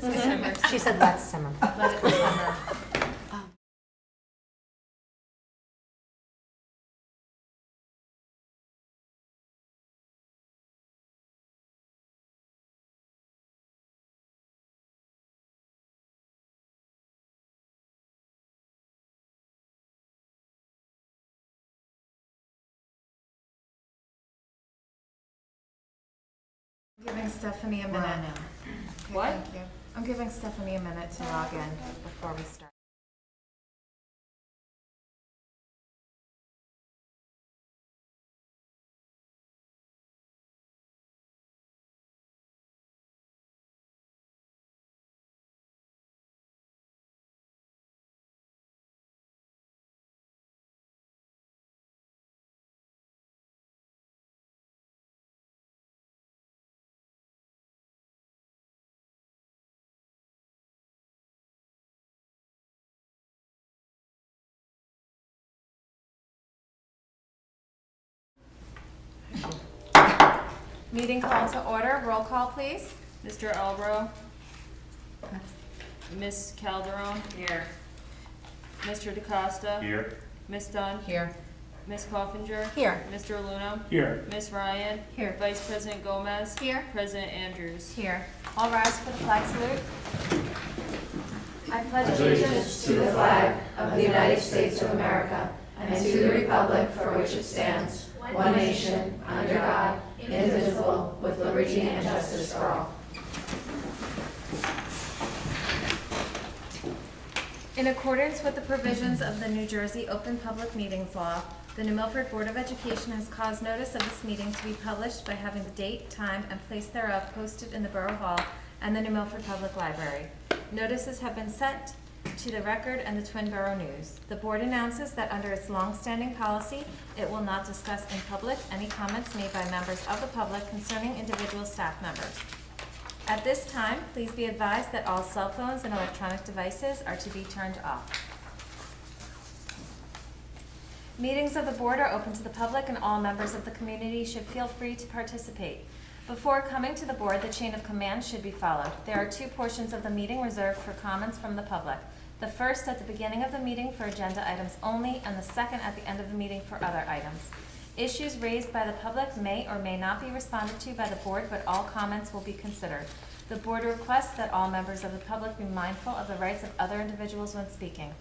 simmer. Simmer. She said let's simmer. Let it simmer. I'm giving Stephanie a minute. Okay, What? Thank you. I'm giving Stephanie a minute to log in before we start. Meeting call to order. Roll call, please. Mr. Albro. Miss Calderon. Here. Mr. DeCosta. Here. Miss Dunn. Here. Miss Coffinger. Here. Mr. Luna. Here. Miss Ryan. Here. Vice President Gomez. Here. President Andrews. Here. All rise for the flag salute. I pledge Allegiance to the flag of the United States of America and to the republic for which it stands, one nation, under God, indivisible, with liberty and justice for all. In accordance with the provisions of the New Jersey Open Public Meetings Law, the New Milford Board of Education has caused notice of this meeting to be published by having the date, time, and place thereof posted in the Borough Hall and the New Milford Public Library. Notices have been sent to the Record and the Twin Borough News. The board announces that under its long-standing policy, it will not discuss in public any comments made by members of the public concerning individual staff members. At this time, please be advised that all cell phones and electronic devices are to be turned off. Meetings of the board are open to the public and all members of the community should feel free to participate. Before coming to the board, the chain of command should be followed. There are two portions of the meeting reserved for comments from the public. The first at the beginning of the meeting for agenda items only, and the second at the end of the meeting for other items. Issues raised by the public may or may not be responded to by the board, but all comments will be considered. The board requests that all members of the public be mindful of the rights of other individuals when speaking.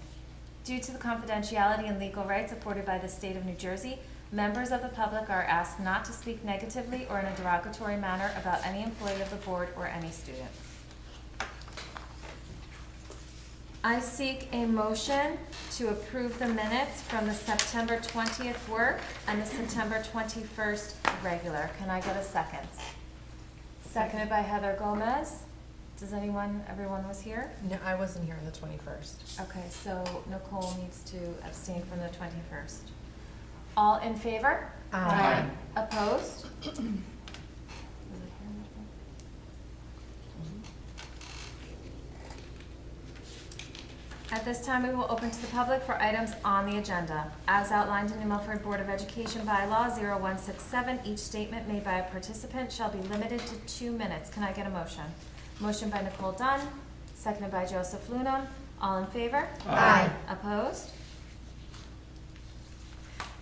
Due to the confidentiality and legal rights afforded by the state of New Jersey, members of the public are asked not to speak negatively or in a derogatory manner about any employee of the board or any student. I seek a motion to approve the minutes from the September 20th work and the September 21st regular. Can I get a second? Seconded by Heather Gomez. Does everyone was here? No, I wasn't here on the 21st. Okay, so Nicole needs to abstain from the 21st. All in favor? Aye. Opposed? At this time, we will open to the public for items on the agenda. As outlined in New Milford Board of Education Bylaw 0167, each statement made by a participant shall be limited to 2 minutes. Can I get a motion? Motion by Nicole Dunn, seconded by Joseph Luna. All in favor? Aye. Opposed?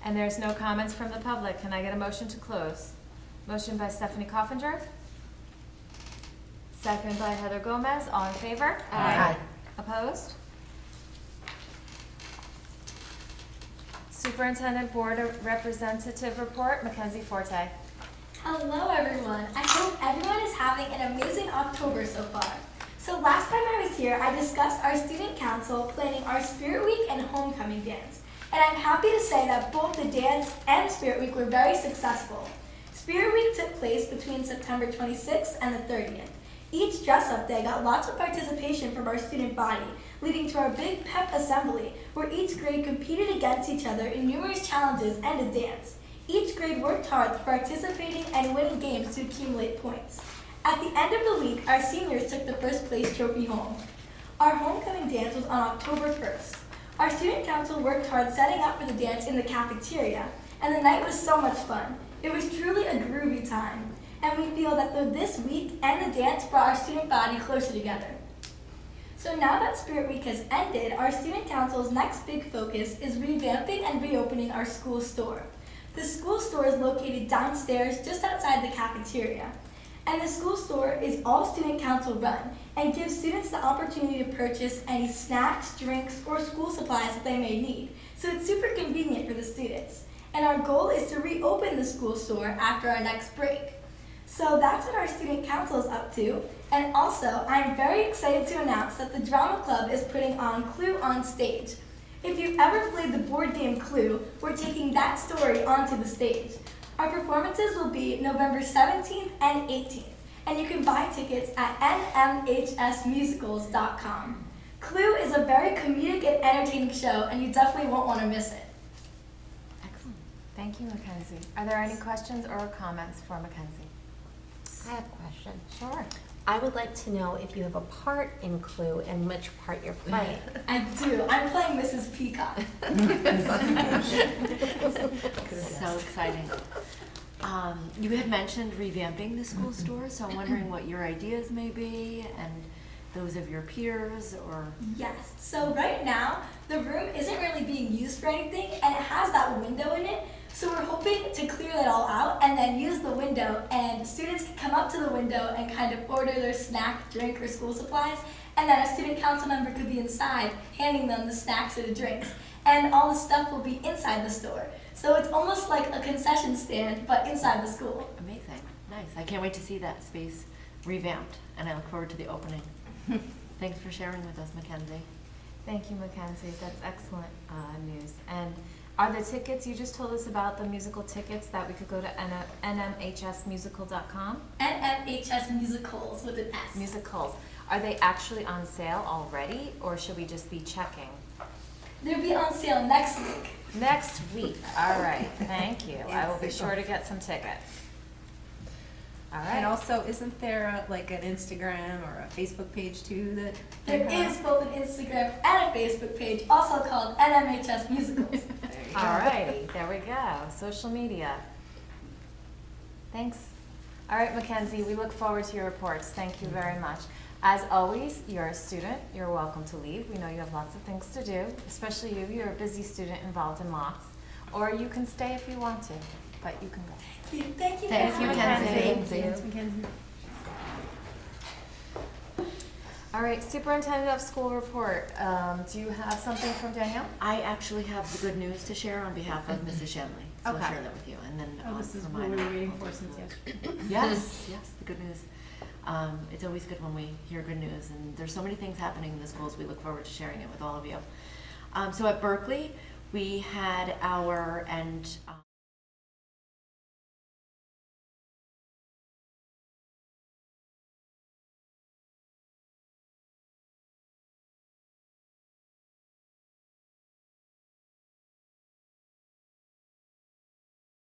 And there's no comments from the public. Can I get a motion to close? Motion by Stephanie Coffinger, seconded by Heather Gomez. All in favor? Aye. Opposed? Superintendent Board of Representative Report, Mackenzie Forte. Hello everyone. I hope everyone is having an amazing October so far. So last time I was here, I discussed our student council planning our Spirit Week and Homecoming dance. And I'm happy to say that both the dance and Spirit Week were very successful. Spirit Week took place between September 26th and the 30th. Each dress-up day got lots of participation from our student body, leading to our big pep assembly, where each grade competed against each other in numerous challenges and a dance. Each grade worked hard participating and winning games to accumulate points. At the end of the week, our seniors took the first place trophy home. Our homecoming dance was on October 1st. Our student council worked hard setting up for the dance in the cafeteria, and the night was so much fun. It was truly a groovy time. and we feel that this week and the dance brought our student body closer together. So now that Spirit Week has ended, our Student Council's next big focus is revamping and reopening our school store. The school store is located downstairs just outside the cafeteria. And the school store is all Student Council run and gives students the opportunity to purchase any snacks, drinks, or school supplies that they may need. So it's super convenient for the students. And our goal is to reopen the school store after our next break. So that's what our Student Council is up to. And also, I'm very excited to announce that the Drama Club is putting on Clue on stage. If you've ever played the board game Clue, we're taking that story onto the stage. Our performances will be November 17th and 18th, and you can buy tickets at NMHSmusicals.com. Clue is a very comedic and entertaining show, and you definitely won't want to miss it. Excellent. Thank you, Mackenzie. Are there any questions or comments for Mackenzie? I have a question. Sure. I would like to know if you have a part in Clue and which part you're playing. I do. I'm playing Mrs. Peacock. So exciting. You had mentioned revamping the school store, so I'm wondering what your ideas may be and those of your peers or... Yes. So right now, the room isn't really being used for anything, and it has that window in it. So we're hoping to clear that all out and then use the window, and students can come up to the window and kind of order their snack, drink, or school supplies, and then a student council member could be inside handing them the snacks or the drinks. And all the stuff will be inside the store. So it's almost like a concession stand, but inside the school. Amazing. Nice. I can't wait to see that space revamped, and I look forward to the opening. Thanks for sharing with us, Mackenzie. Thank you, Mackenzie. That's excellent news. And are the tickets, you just told us about the musical tickets that we could go to NMHSmusical.com? NMHS Musicals with an S. Musicals. Are they actually on sale already, or should we just be checking? They'll be on sale next week. Next week. All right. Thank you. I will be sure to get some tickets. All right. And also, isn't there like an Instagram or a Facebook page too that? There is both an Instagram and a Facebook page, also called NMHS Musicals. All righty. There we go. Social media. Thanks. All right, Mackenzie, we look forward to your reports. Thank you very much. As always, you're a student. You're welcome to leave. We know you have lots of things to do, especially you. You're a busy student involved in lots. Or you can stay if you want to, but you can go. Thank you. Thank you, Mackenzie. Mackenzie. All right, Superintendent of School report. Do you have something from Danielle? I actually have the good news to share on behalf of Mrs. Shanley. So I'll Okay. share that with you. And then Oh, this is for what mine, we were I'll- waiting for since yesterday. Yes, yes, the good news. It's always good when we hear good news, and there's so many things happening in the schools. We look forward to sharing it with all of you. So at Berkeley, we had our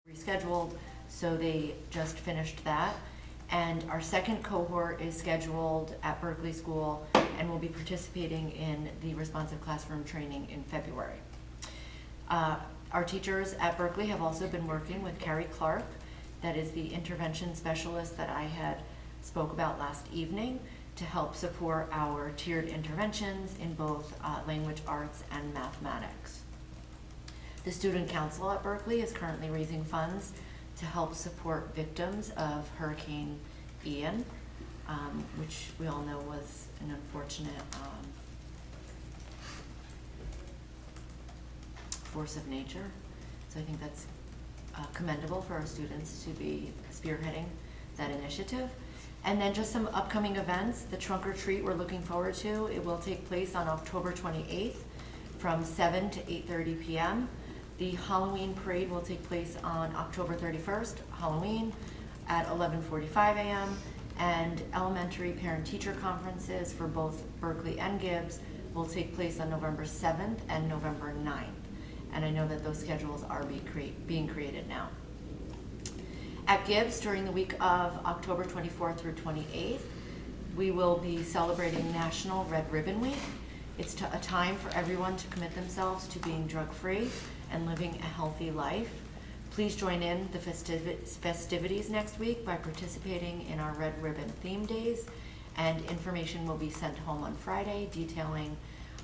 rescheduled, so they just finished that. And our second cohort is scheduled at Berkeley School and will be participating in the responsive classroom training in February. Our teachers at Berkeley have also been working with Carrie Clark, that is the intervention specialist that I had spoke about last evening, to help support our tiered interventions in both language arts and mathematics. The Student Council at Berkeley is currently raising funds to help support victims of Hurricane Ian, which we all know was an unfortunate force of nature. So I think that's commendable for our students to be spearheading that initiative. And then just some upcoming events. The trunk or treat we're looking forward to. It will take place on October 28th from 7 to 8:30 p.m. The Halloween parade will take place on October 31st, Halloween, at 11:45 a.m. And elementary parent-teacher conferences for both Berkeley and Gibbs will take place on November 7th and November 9th. And I know that those schedules are being created now. At Gibbs, during the week of October 24th through 28th, we will be celebrating National Red Ribbon Week. It's a time for everyone to commit themselves to being drug-free and living a healthy life. Please join in the festivities next week by participating in our Red Ribbon Theme Days, and information will be sent home on Friday detailing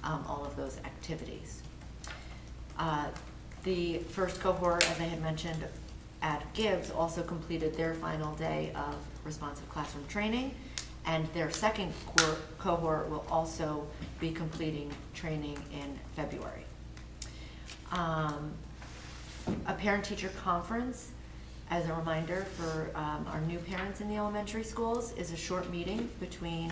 all of those activities. The first cohort, as I had mentioned, at Gibbs also completed their final day of responsive classroom training, and their second cohort will also be completing training in February. A parent-teacher conference, as a reminder for our new parents in the elementary schools, is a short meeting between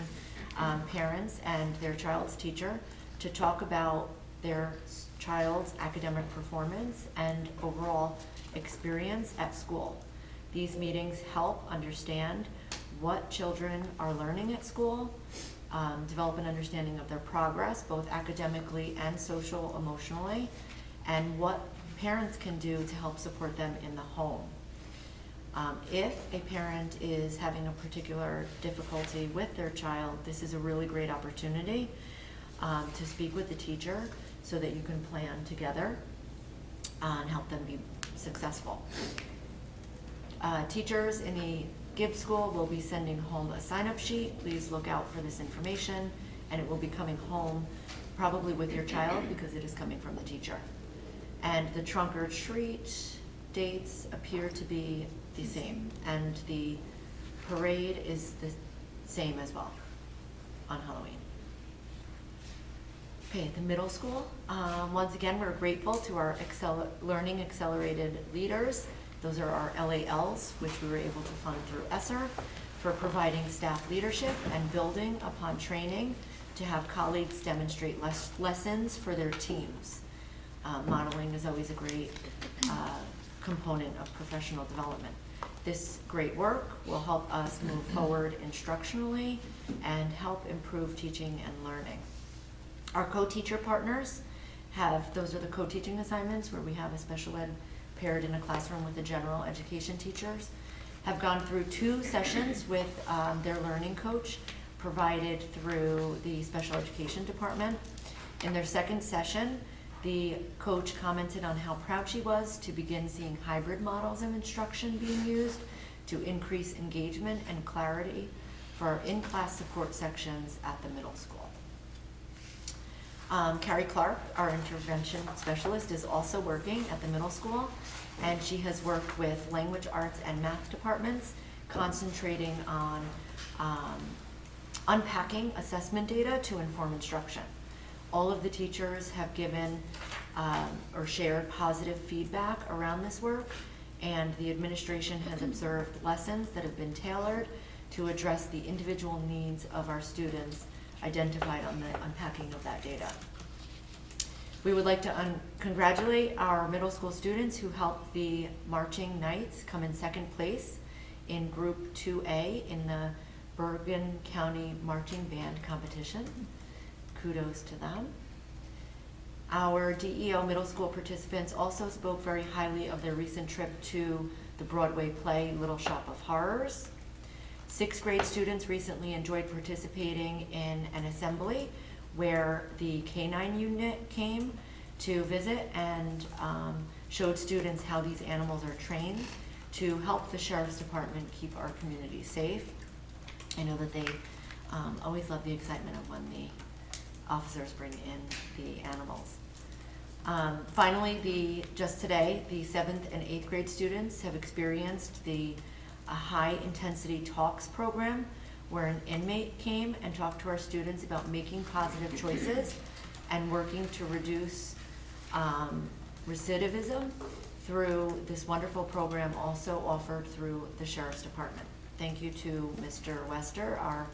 parents and their child's teacher to talk about their child's academic performance and overall experience at school. These meetings help understand what children are learning at school, develop an understanding of their progress, both academically and social, emotionally, and what parents can do to help support them in the home. If a parent is having a particular difficulty with their child, this is a really great opportunity to speak with the teacher so that you can plan together and help them be successful. Teachers in the Gibbs School will be sending home a sign-up sheet. Please look out for this information, and it will be coming home probably with your child because it is coming from the teacher. And the trunk or treat dates appear to be the same, and the parade is the same as well on Halloween. Okay, at the middle school, once again, we're grateful to our Learning Accelerated leaders. Those are our LALs, which we were able to fund through ESSER, for providing staff leadership and building upon training to have colleagues demonstrate lessons for their teams. Modeling is always a great component of professional development. This great work will help us move forward instructionally and help improve teaching and learning. Our co-teacher partners those are the co-teaching assignments where we have a special ed paired in a classroom with the general education teachers, have gone through 2 sessions with their learning coach provided through the special education department. In their second session, the coach commented on how proud she was to begin seeing hybrid models of instruction being used to increase engagement and clarity for our in-class support sections at the middle school. Carrie Clark, our intervention specialist, is also working at the middle school, and she has worked with language arts and math departments, concentrating on unpacking assessment data to inform instruction. All of the teachers have given or shared positive feedback around this work, and the administration has observed lessons that have been tailored to address the individual needs of our students identified on the unpacking of that data. We would like to congratulate our middle school students who helped the Marching Knights come in second place in Group 2A in the Bergen County Marching Band competition. Kudos to them. Our DEO middle school participants also spoke very highly of their recent trip to the Broadway play Little Shop of Horrors. 6th grade students recently enjoyed participating in an assembly where the K-9 unit came to visit and showed students how these animals are trained to help the Sheriff's Department keep our community safe. I know that they always love the excitement of when the officers bring in the animals. Finally, just today, the 7th and 8th grade students have experienced the high-intensity talks program, where an inmate came and talked to our students about making positive choices and working to reduce recidivism through this wonderful program also offered through the Sheriff's Department. Thank you to Mr. Wester, our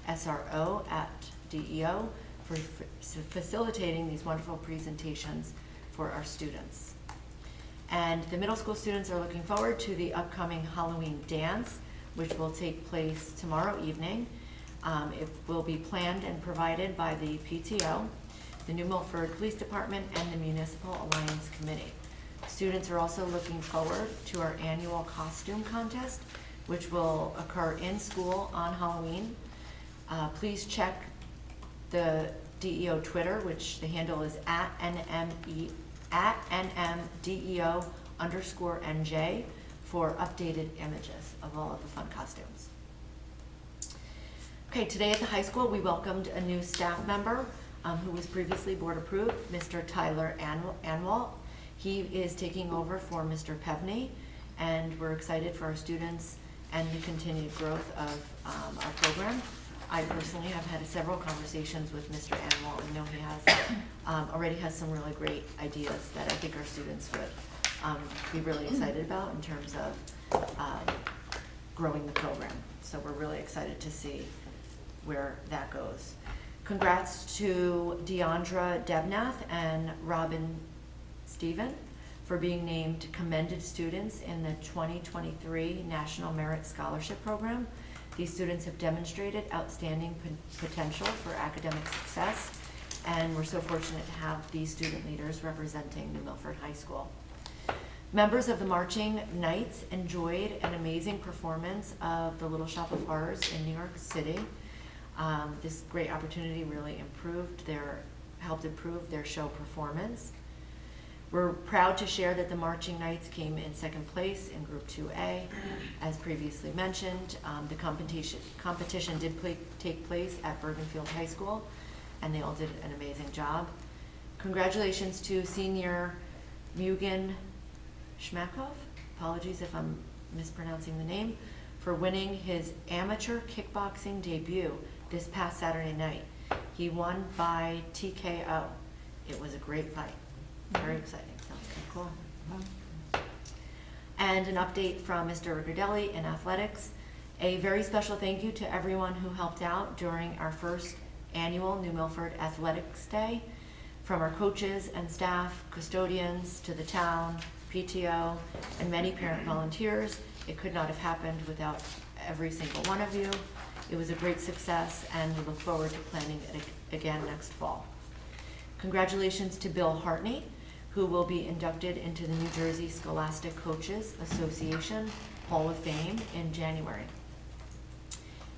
SRO at DEO, for facilitating these wonderful presentations for our students. And the middle school students are looking forward to the upcoming Halloween dance, which will take place tomorrow evening. It will be planned and provided by the PTO, the New Milford Police Department, and the Municipal Alliance Committee. Students are also looking forward to our annual costume contest, which will occur in school on Halloween. Please check the DEO Twitter, which the handle is @NMDEO @Milford_NJ for updated images of all of the fun costumes. Okay, today at the high school, we welcomed a new staff member who was previously board approved, Mr. Tyler Anwalt. He is taking over for Mr. Pevney, and we're excited for our students and the continued growth of our program. I personally have had several conversations with Mr. Anwalt and know he has already has some really great ideas that I think our students would be really excited about in terms of growing the program. So we're really excited to see where that goes. Congrats to Deandra Debnath and Robin Stephen for being named commended students in the 2023 National Merit Scholarship Program. These students have demonstrated outstanding potential for academic success, and we're so fortunate to have these student leaders representing New Milford High School. Members of the Marching Knights enjoyed an amazing performance of the Little Shop of Horrors in New York City. This great opportunity really helped improve their show performance. We're proud to share that the Marching Knights came in second place in Group 2A. As previously mentioned, the competition did take place at Bergenfield High School, and they all did an amazing job. Congratulations to senior Mugen Schmackhoff, apologies if I'm mispronouncing the name, for winning his amateur kickboxing debut this past Saturday night. He won by TKO. It was a great fight. Very exciting. Sounds kind of cool. And an update from Mr. Rigardelli in athletics. A very special thank you to everyone who helped out during our first annual New Milford Athletics Day, from our coaches and staff, custodians, to the town, PTO, and many parent volunteers. It could not have happened without every single one of you. It was a great success, and we look forward to planning it again next fall. Congratulations to Bill Hartney, who will be inducted into the New Jersey Scholastic Coaches Association Hall of Fame in January.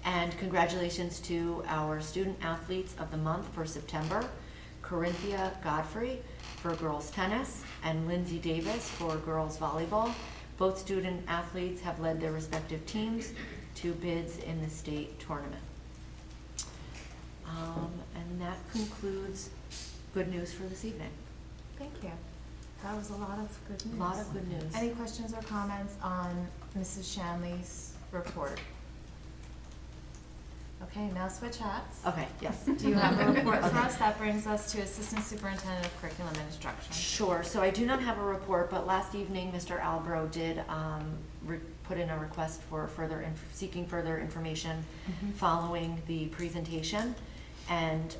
And congratulations to our student athletes of the month for September, Corinthia Godfrey for girls tennis and Lindsay Davis for girls volleyball. Both student athletes have led their respective teams to bids in the state tournament. And that concludes good news for this evening. Thank you. That was a lot of good news. A lot of good news. Any questions or comments on Mrs. Shanley's report? Okay, now switch hats. Okay, yes. Do you have a report for Okay. us? That brings us to Assistant Superintendent of Curriculum and Instruction. Sure, so I do not have a report, but last evening, Mr. Albro did put in a request for seeking further information following the presentation. And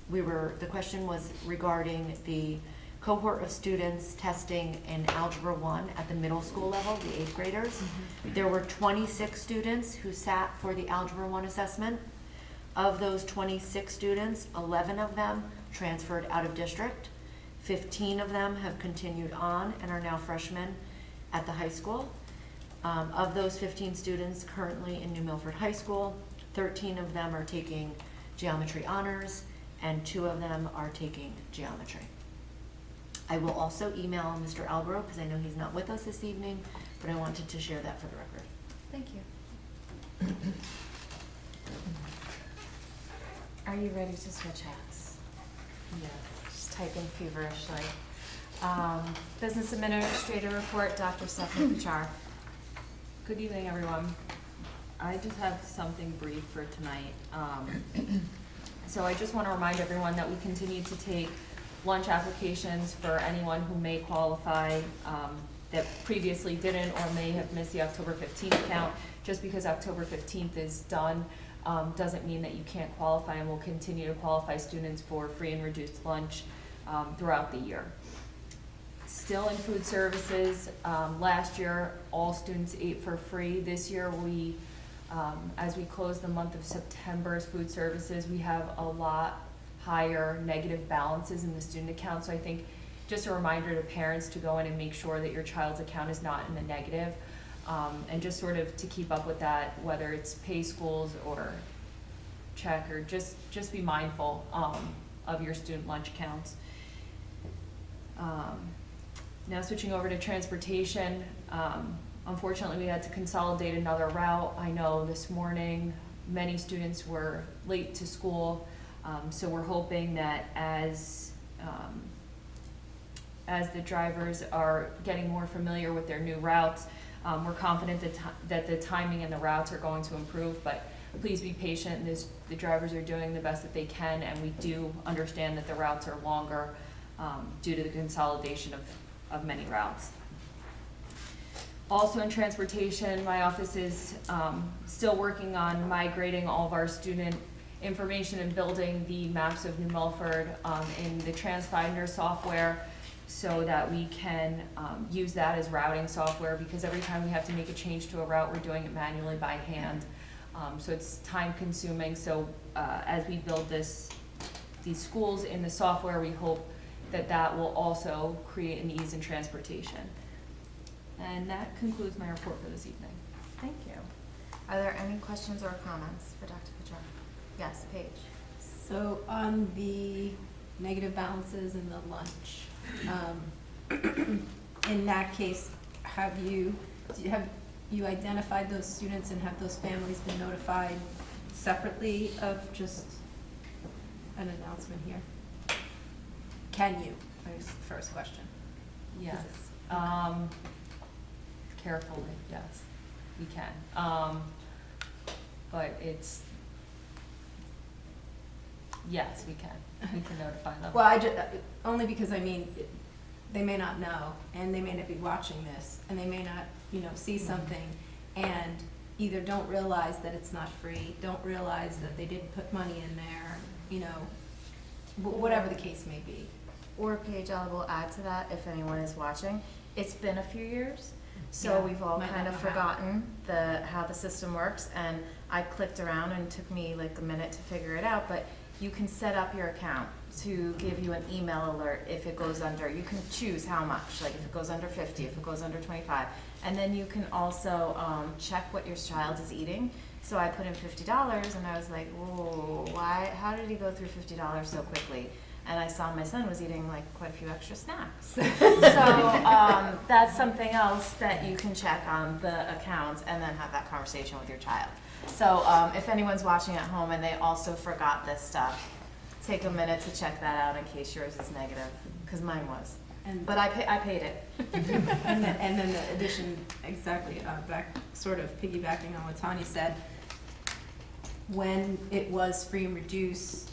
the question was regarding the cohort of students testing in Algebra 1 at the middle school level, the 8th graders. There were 26 students who sat for the Algebra 1 assessment. Of those 26 students, 11 of them transferred out of district. 15 of them have continued on and are now freshmen at the high school. Of those 15 students currently in New Milford High School, 13 of them are taking geometry honors, and 2 of them are taking geometry. I will also email Mr. Albro, because I know he's not with us this evening, but I wanted to share that for the record. Thank you. Are you ready to switch hats? Yes. Just typing feverishly. Business Administrator Report, Dr. Stephanie Pichar. Good evening, everyone. I just have something brief for tonight. So I just want to remind everyone that we continue to take lunch applications for anyone who may qualify that previously didn't or may have missed the October 15th count. Just because October 15th is done doesn't mean that you can't qualify, and we'll continue to qualify students for free and reduced lunch throughout the year. Still in food services, last year all students ate for free. This year we, as we close the month of September's food services, we have a lot higher negative balances in the student account. So I think just a reminder to parents to go in and make sure that your child's account is not in the negative, and just sort of to keep up with that, whether it's pay schools or check, or just be mindful of your student lunch accounts. Now switching over to transportation, unfortunately we had to consolidate another route. I know this morning many students were late to school, so we're hoping that as the drivers are getting more familiar with their new routes, we're confident that the timing and the routes are going to improve, but please be patient. The drivers are doing the best that they can, and we do understand that the routes are longer due to the consolidation of many routes. Also in transportation, my office is still working on migrating all of our student information and building the maps of New Milford in the TransFinder software so that we can use that as routing software, because every time we have to make a change to a route, we're doing it manually by hand. So it's time consuming. So as we build these schools in the software, we hope that will also create an ease in transportation. And that concludes my report for this evening. Thank you. Are there any questions or comments for Dr. Pachar? Yes, Paige. So on the negative balances in the lunch, in that case, have you identified those students and have those families been notified separately of just an announcement here? Can you? Is the first question. Yes. Carefully, yes, we can. But yes, we can. We can notify them. Well, only because I mean, they may not know, and they may not be watching this, and they may not, see something, and either don't realize that it's not free, don't realize that they didn't put money in there, whatever the case may be. Or Paige, I will add to that if anyone is watching. It's been a few years, so Yeah, we've all might kind not of know forgotten how the system works, and I clicked around and it took me like a minute to figure it out, but you can set up your account to give you an email alert if it goes under. You can choose how much, like if it goes under 50, if it goes under 25. And then you can also check what your child is eating. So I put in $50 and I was like, whoa, how did he go through $50 so quickly? And I saw my son was eating like quite a few extra snacks. So that's something else that you can check on the accounts and then have that conversation with your child. So if anyone's watching at home and they also forgot this stuff, take a minute to check that out in case yours is negative, because mine was. But I paid it. And then the addition, exactly, back sort of piggybacking on what Tanya said, when it was free and reduced,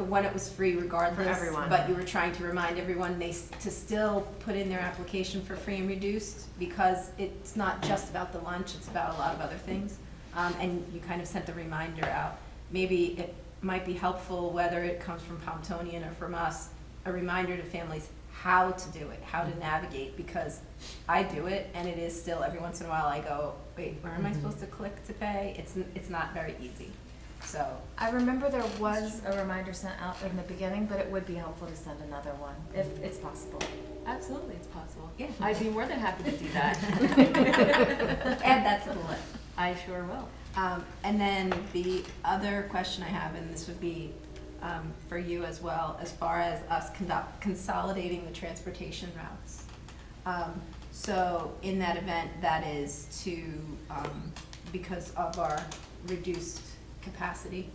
when it was free regardless, For everyone. but you were trying to remind everyone to still put in their application for free and reduced, because it's not just about the lunch, it's about a lot of other things. And you kind of sent the reminder out. Maybe it might be helpful, whether it comes from Pomptonian or from us, a reminder to families how to do it, how to navigate, because I do it and it is still every once in a while I go, wait, where am I supposed to click to pay? It's not very easy. So I remember there was a reminder sent out in the beginning, but it would be helpful to send another one if it's possible. Absolutely, it's possible. Yeah. I'd be more than happy to do that. add that to the list. I sure will. And then the other question I have, and this would be for you as well, as far as us consolidating the transportation routes. So in that event, that is to, because of our reduced capacity,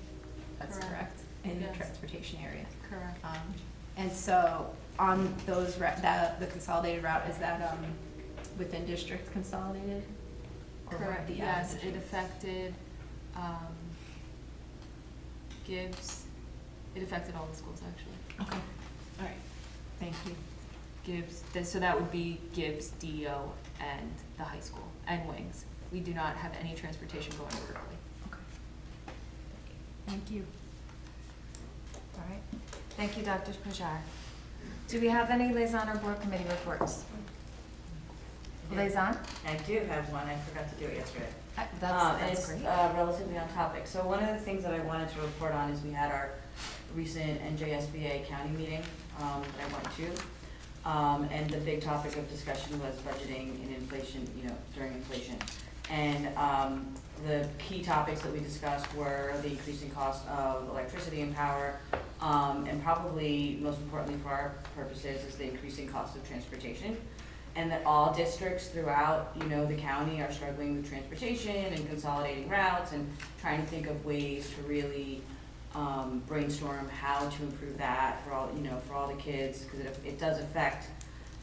that's correct, in the Yes. transportation area. Correct. And so on those, the consolidated route, is that within district consolidated? Or what Correct, the yes, average it is? affected Gibbs, it affected all the schools actually. Okay, all right, thank you. Gibbs, so that would be Gibbs, DO, and the high school, and Wings. We do not have any transportation going to Berkeley. Okay. Thank you. All right. Thank you, Dr. Pachar. Do we have any liaison or board committee reports? Liaison? I do have one, I forgot to do it yesterday. That's great. It's relatively on topic. So one of the things that I wanted to report on is we had our recent NJSBA county meeting that I went to. And the big topic of discussion was budgeting and inflation, during inflation. And the key topics that we discussed were the increasing cost of electricity and power, and probably most importantly for our purposes is the increasing cost of transportation. and that all districts throughout, you know, the county are struggling with transportation and consolidating routes and trying to think of ways to really brainstorm how to improve that for all, you know, for all the kids, because it does affect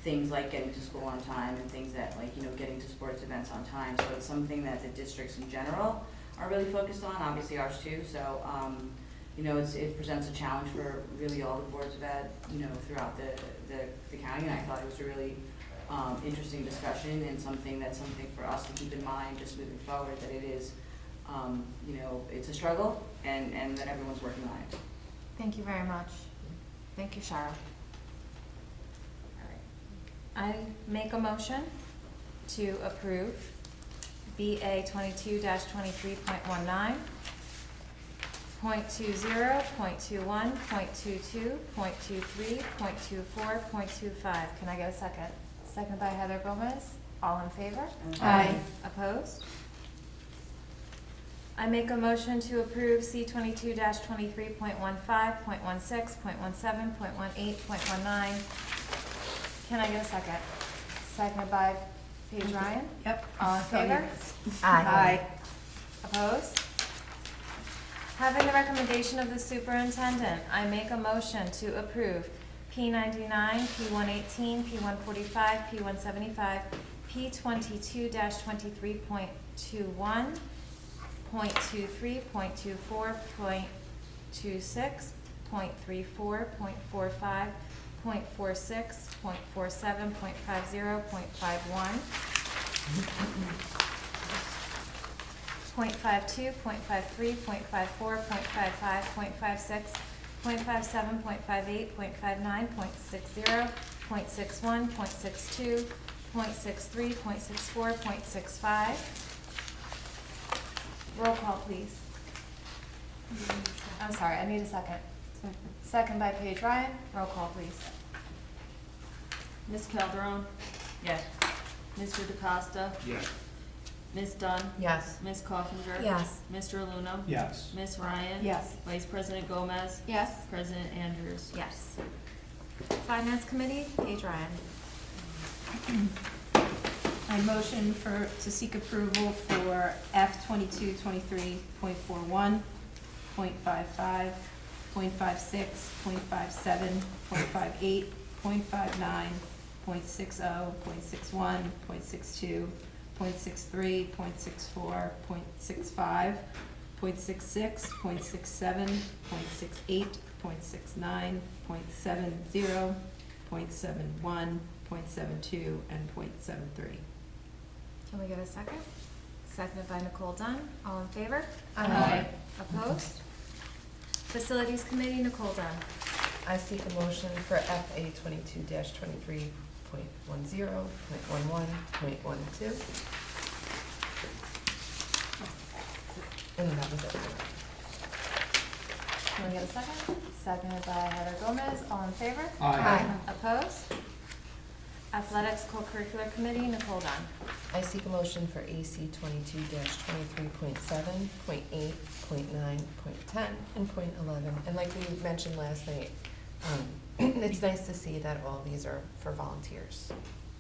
things like getting to school on time and things that, like, you know, getting to sports events on time. So it's something that the districts in general are really focused on, obviously ours too. So, you know, it presents a challenge for really all the boards of ed, you know, throughout the county. And I thought it was a really interesting discussion and something for us to keep in mind just moving forward, that it is, you know, it's a struggle and that everyone's working on it. Thank you very much. Thank you, Cheryl. I make a motion to approve BA 22-23.19, .20, .21, .22, .23, .24, .25. Can I get a second? Second by Heather Gomez. All in favor? Aye. Opposed? I make a motion to approve C 22-23.15, .16, .17, .18, .19. Can I get a second? Seconded by Paige Ryan. Yep. All in favor? Aye. Opposed? Having the recommendation of the superintendent, I make a motion to approve P99, P118, P145, P175, P22-23.21, .23, .24, .26, .34, .45, .46, .47, .50, .51, .52, .53, .54, .55, .56, .57, .58, .59, .60, .61, .62, .63, .64, .65. Roll call, please. I'm sorry, I need a second. Second by Paige Ryan. Roll call, please. Ms. Calderon, Yes. Mr. DeCosta, Yes. Ms. Dunn, Yes. Ms. Coffinger. Yes. Mr. Luna. Yes. Ms. Ryan. Yes. Vice President Gomez. Yes. President Andrews. Yes. Finance Committee, Paige Ryan. I motion to seek approval for F 22-23.41, .55, .56, .57, .58, .59, .60, .61, .62, .63, .64, .65, .66, .67, .68, .69, .70, .71, .72, and .73. Can we get a second? Seconded by Nicole Dunn. All in favor? Aye. Opposed? Facilities Committee, Nicole Dunn. I seek a motion for FA 22-23.10, .11, .12. And that was it. Can we get a second? Seconded by Heather Gomez. All in favor? Aye. Opposed? Athletics Co-Curricular Committee, Nicole Dunn. I seek a motion for AC 22-23.7, .8, .9, .10, and .11. And like we mentioned last night, it's nice to see that all these are for volunteers.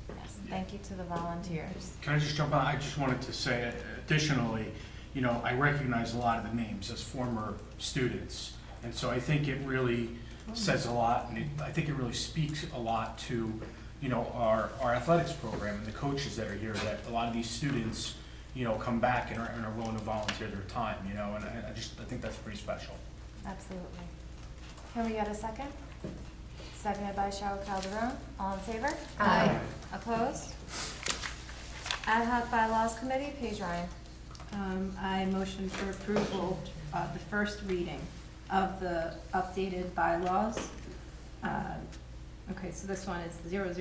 Yes, thank you to the volunteers. Can I just jump on? I just wanted to say additionally, you know, I recognize a lot of the names as former students. And so I think it really says a lot, and I think it really speaks a lot to, you know, our athletics program and the coaches that are here, that a lot of these students, you know, come back and are willing to volunteer their time, you know, and I think that's pretty special. Absolutely. Can we get a second? Seconded by Cheryl Calderon. All in favor? Aye. Opposed? Ad hoc Bylaws Committee, Paige Ryan. I motion for approval of the first reading of the updated bylaws. Okay, so this one is 00000.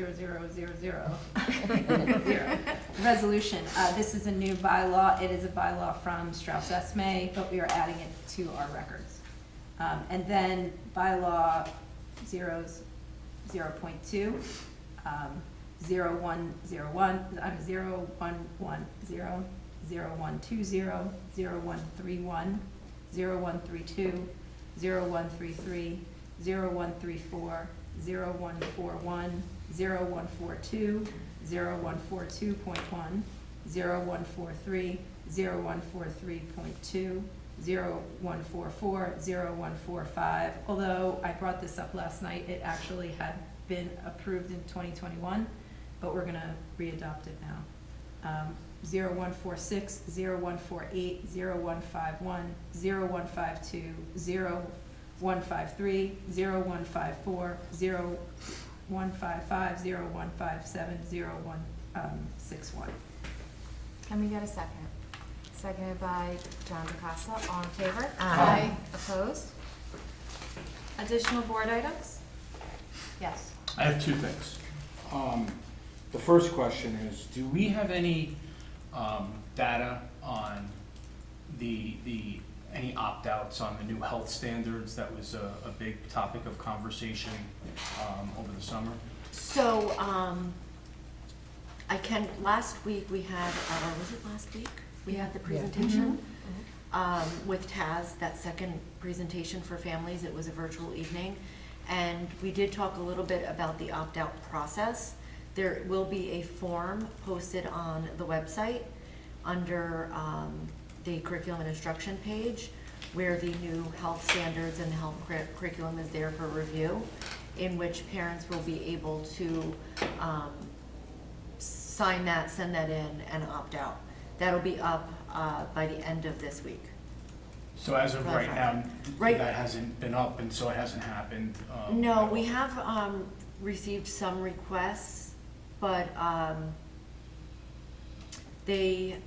Resolution. This is a new bylaw. It is a bylaw from Strauss Esme, but we are adding it to our records. And then bylaw 0.2, 0101, 0110, 0120, 0131, 0132, 0133, 0134, 0141, 0142, 0142.1, 0143, 0143.2, 0144, 0145. Although I brought this up last night, it actually had been approved in 2021, but we're gonna re-adopt it now. 0146, 0148, 0151, 0152, 0153, 0154, 0155, 0157, 0161. Can we get a second? Seconded by John DeCosta. All in favor? Aye. Opposed? Additional board items? Yes. I have two things. The first question is, do we have any data on any opt-outs on the new health standards? That was a big topic of conversation over the summer. So, last week we had, was it last week? We had the presentation with Taz, that second presentation for families. It was a virtual evening. And we did talk a little bit about the opt-out process. There will be a form posted on the website under the curriculum and instruction page where the new health standards and health curriculum is there for review, in which parents will be able to sign that, send that in, and opt out. That'll be up by the end of this week. So as of right now, Right. that hasn't been up, and so it hasn't happened? No, we have received some requests, but they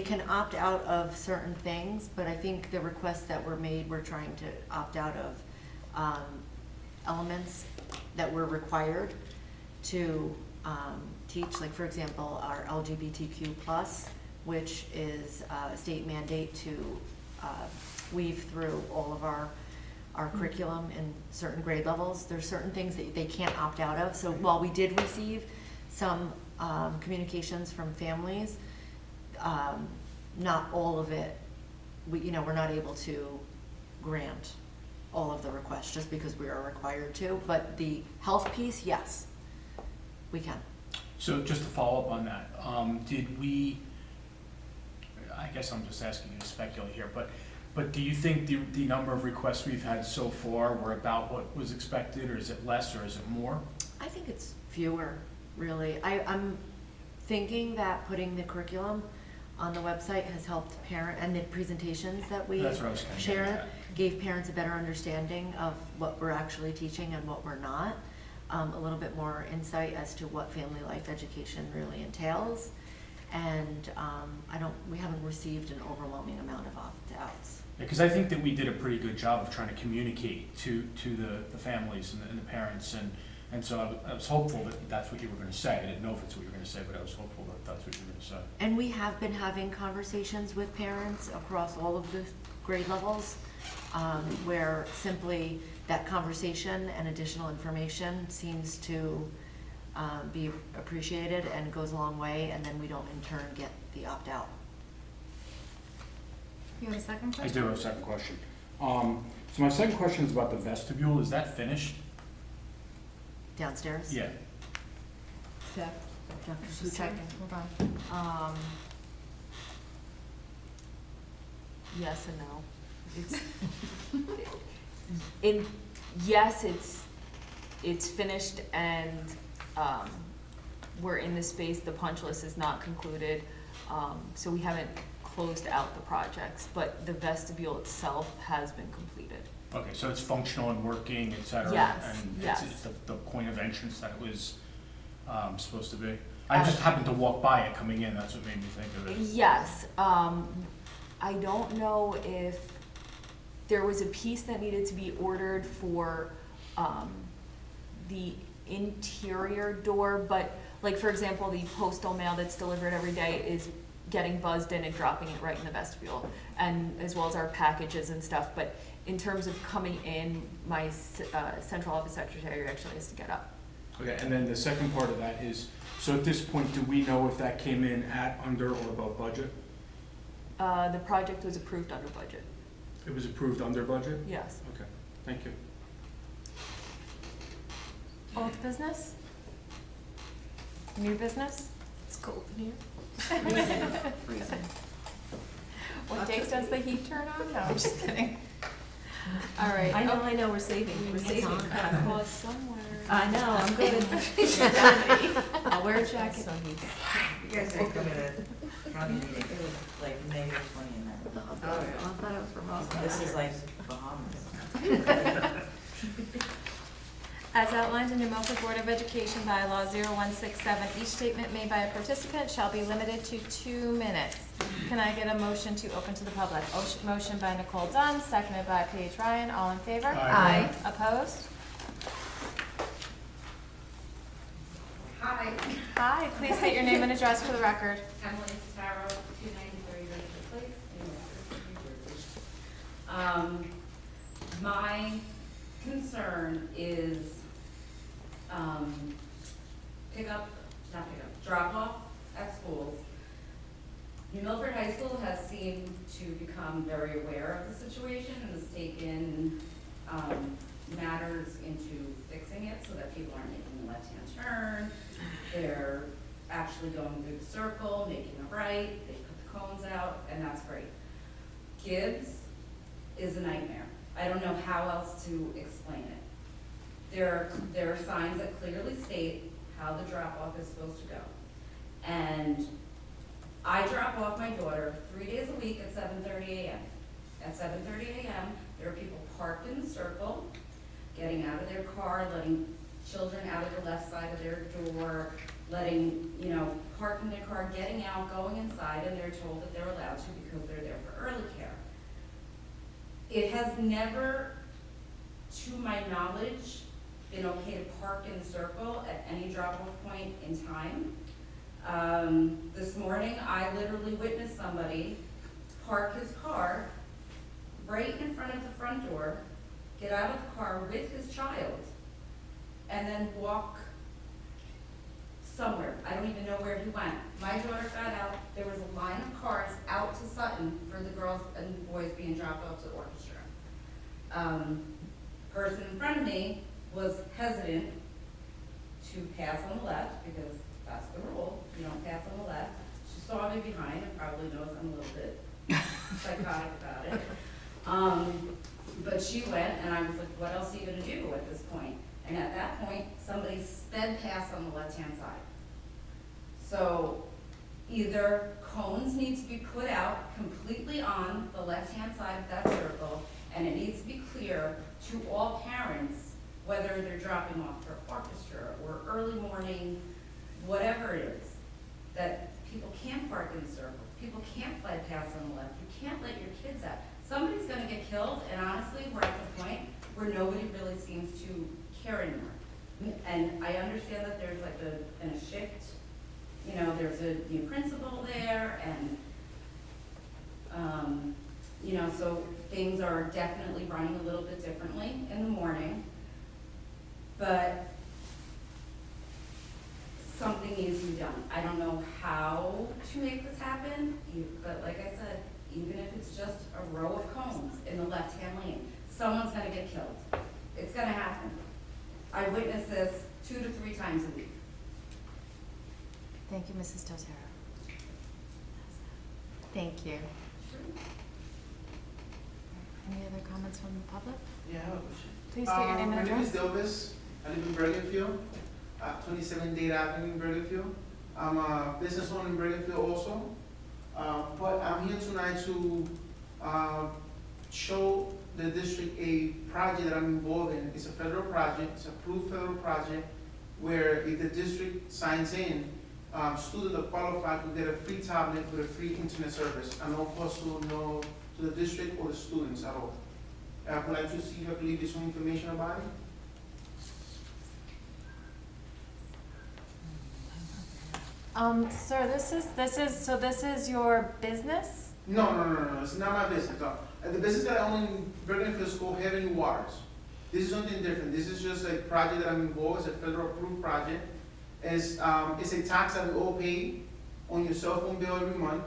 can opt out of certain things, but I think the requests that were made, we're trying to opt out of elements that were required to teach, like for example, our LGBTQ+, which is a state mandate to weave through all of our curriculum in certain grade levels. There's certain things that they can't opt out of. So while we did receive some communications from families, not all of it, we're not able to grant all of the requests just because we are required to. But the health piece, yes, we can. So just to follow up on that, I guess I'm just asking you to speculate here, but do you think the number of requests we've had so far were about what was expected, or is it less, or is it more? I think it's fewer, really. I'm thinking that putting the curriculum on the website has helped and the presentations that we That's what I was kind of shared getting at. gave parents a better understanding of what we're actually teaching and what we're not. A little bit more insight as to what family life education really entails. And we haven't received an overwhelming amount of opt-outs. Because I think that we did a pretty good job of trying to communicate to the families and the parents, and so I was hopeful that that's what you were going to say. I didn't know if it's what you were going to say, but I was hopeful that that's what you were going to say. And we have been having conversations with parents across all of the grade levels, where simply that conversation and additional information seems to be appreciated and goes a long way, and then we don't in turn get the opt-out. You have a second I question? do have a second question. So my second question is about the vestibule. Is that finished? Downstairs? Yeah. Steph? Who's checking? Hold on. Yes and no. Yes, it's finished and we're in the space. The punch list is not concluded, so we haven't closed out the projects, but the vestibule itself has been completed. Okay, so it's functional and working, et cetera? Yes, And yes. it's the point of entrance that it was supposed to be? I just happened to walk by it coming in, that's what made me think of it. Yes, I don't know if there was a piece that needed to be ordered for the interior door, but like for example, the postal mail that's delivered every day is getting buzzed in and dropping it right in the vestibule, and as well as our packages and stuff. But in terms of coming in, my central office secretary actually has to get up. Okay, and then the second part of that is, so at this point, do we know if that came in at, under, or above budget? The project was approved under budget. It was approved under budget? Yes. Okay, thank you. Old business? New business? It's cold in here. Freezing. What date does the heat turn on? No, I'm just kidding. All right. I know, we're saving, It's on. Well, somewhere. I know, I'm good. I'll wear a jacket. You guys are coming to county meeting, it was like negative 20 in there. Oh, I thought it was from us. This is like Bahamas. As outlined in New Milford Board of Education bylaw 0167, each statement made by a participant shall be limited to 2 minutes. Can I get a motion to open to the public? Motion by Nicole Dunn, seconded by Paige Ryan. All in favor? Aye. Opposed? Hi, Hi, please state your name and address for the record. Emily Taro, 293 Redwood Place, in Milford, New Jersey. My concern is drop off at schools. New Milford High School has seemed to become very aware of the situation and has taken matters into fixing it so that people aren't making the left-hand turn. They're actually going through the circle, making a right, they put the cones out, and that's great. Gibbs is a nightmare. I don't know how else to explain it. There are signs that clearly state how the drop-off is supposed to go. And I drop off my daughter 3 days a week at 7:30 a.m. At 7:30 a.m., there are people parked in the circle, getting out of their car, letting children out of the left side of their door, parking their car, getting out, going inside, and they're told that they're allowed to because they're there for early care. It has never, to my knowledge, been okay to park in the circle at any drop-off point in time. This morning, I literally witnessed somebody park his car right in front of the front door, get out of the car with his child, and then walk somewhere. I don't even know where he went. My daughter got out. There was a line of cars out to Sutton for the girls and boys being dropped off to the orchestra. Person in front of me was hesitant to pass on the left because that's the rule. You don't pass on the left. She saw me behind and probably knows I'm a little bit psychotic about it. But she went, and I was like, what else are you going to do at this point? And at that point, somebody sped past on the left-hand side. So either cones need to be put out completely on the left-hand side of that circle, and it needs to be clear to all parents, whether they're dropping off for orchestra or early morning, whatever it is, that people can't park in the circle. People can't fly past on the left. You can't let your kids out. Somebody's going to get killed, and honestly, we're at the point where nobody really seems to care anymore. And I understand that there's like a shift. There's a new principal there, and so things are definitely running a little bit differently in the morning. But something needs to be done. I don't know how to make this happen, but like I said, even if it's just a row of cones in the left-hand lane, someone's gonna get killed. It's gonna happen. I witness this 2 to 3 times a week. Thank you, Mrs. Totero. Thank you. Any other comments from the public? Yeah, I have a question. Please state your name and My name is address. Delvis. I live in Bergenfield, 27 Dade Avenue in Bergenfield. I'm a business owner in Bergenfield also. But I'm here tonight to show the district a project that I'm involved in. It's a federal project, it's an approved federal project, where if the district signs in, students that qualify will get a free tablet with a free internet service, and no cost to the district or the students at all. I would like to see if I can leave you some information about it. Sir, this is your business? No, it's not my business. The business that I own in Bergenfield School, Heavenly Waters. This is something different. This is just a project that I'm involved. It's a federal approved project. It's a tax that we all pay on your cell phone bill every month,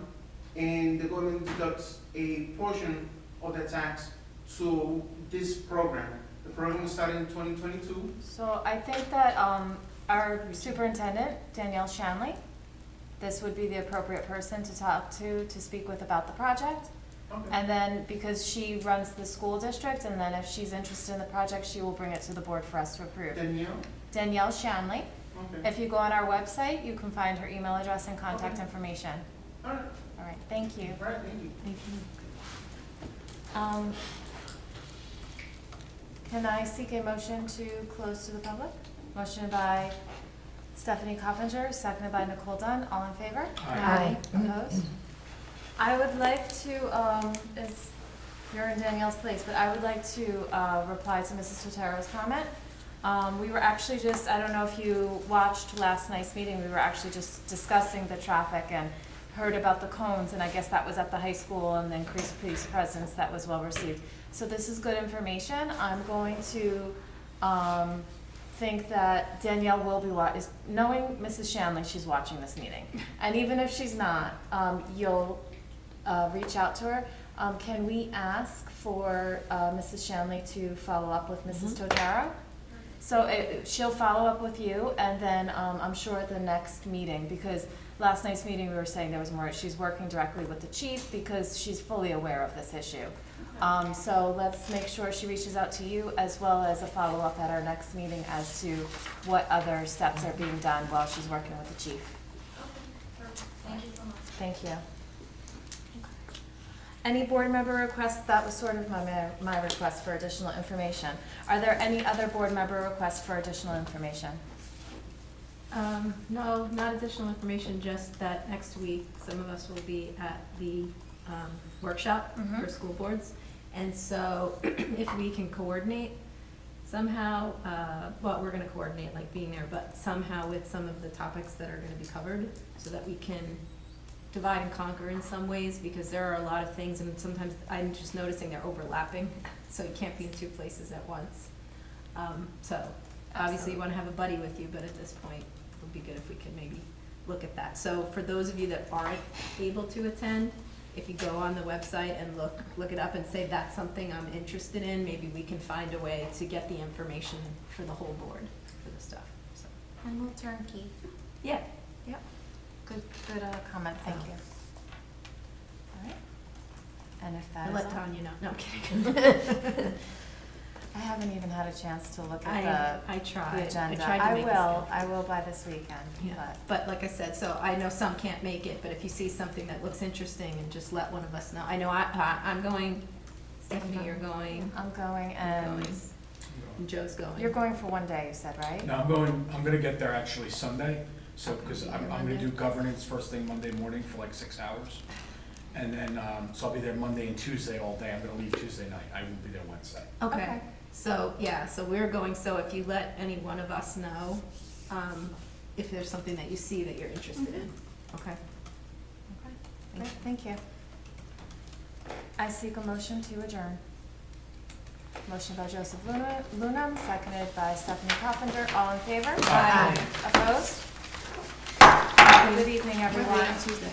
and the government deducts a portion of the tax to this program. The program started in 2022. So I think that our superintendent, Danielle Shanley, this would be the appropriate person to talk to speak with about the project. Okay. And then, because she runs the school district, and then if she's interested in the project, she will bring it to the board for us to approve. Danielle Shanley. Okay. If you go on our website, you can find her email address and contact information. All right. All right, thank you. All right, thank you. Thank you. Can I seek a motion to close to the public? Motion by Stephanie Coffinger, seconded by Nicole Dunn. All in favor? Aye. Opposed? I would like to, you're in Danielle's place, but I would like to reply to Mrs. Totero's comment. We were actually just, I don't know if you watched last night's meeting, we were actually just discussing the traffic and heard about the cones, and I guess that was at the high school, and the increased police presence that was well received. So this is good information. I'm going to think that Danielle will be knowing Mrs. Shanley, she's watching this meeting. And even if she's not, you'll reach out to her. Can we ask for Mrs. Shanley to follow up with Mrs. Totaro? So she'll follow up with you, and then I'm sure at the next meeting, because last night's meeting we were saying there was more, she's working directly with the chief because she's fully aware of this issue. So let's make sure she reaches out to you, as well as a follow-up at our next meeting as to what other steps are being done while she's working with the chief. Thank you so much. Thank you. Any board member requests? That was sort of my request for additional information. Are there any other board member requests for additional information? No, not additional information, just that next week, some of us will be at the workshop for school boards. And so if we can coordinate somehow, well, we're gonna coordinate like being there, but somehow with some of the topics that are gonna be covered, so that we can divide and conquer in some ways, because there are a lot of things, and sometimes I'm just noticing they're overlapping, so you can't be in two places at once. So obviously you wanna have a buddy with you, but at this point, it would be good if we could maybe look at that. So for those of you that aren't able to attend, if you go on the website and look it up and say that's something I'm interested in, maybe we can find a way to get the information for the whole board for the stuff, so. And we'll turnkey. Yeah. Yep. Good comment, thank you. All right. And if that I'll is let all- Tanya know. No, I'm kidding. I haven't even had a chance to look at I tried. the agenda. I tried to make a I will by this weekend, Yeah, but like I said, so I know some can't make it, but if you see something that looks interesting, and just let one of us know. I know I'm going, Stephanie, you're going, I'm going, I'm and going, and Joe's going. you're going for one day, you said, right? No, I'm gonna get there actually Sunday, so, because I'm gonna do governance first thing Monday morning for like 6 hours. And then, so I'll be there Monday and Tuesday all day. I'm gonna leave Tuesday night. I won't be there Wednesday. Okay, so, yeah, so we're going, so if you let any one of us know, if there's something that you see that you're interested in, okay? Okay, great, thank you. I seek a motion to adjourn. Motion by Joseph Lunam, seconded by Stephanie Coffinger. All in favor? Aye. Opposed? Good evening, everyone. Tuesday.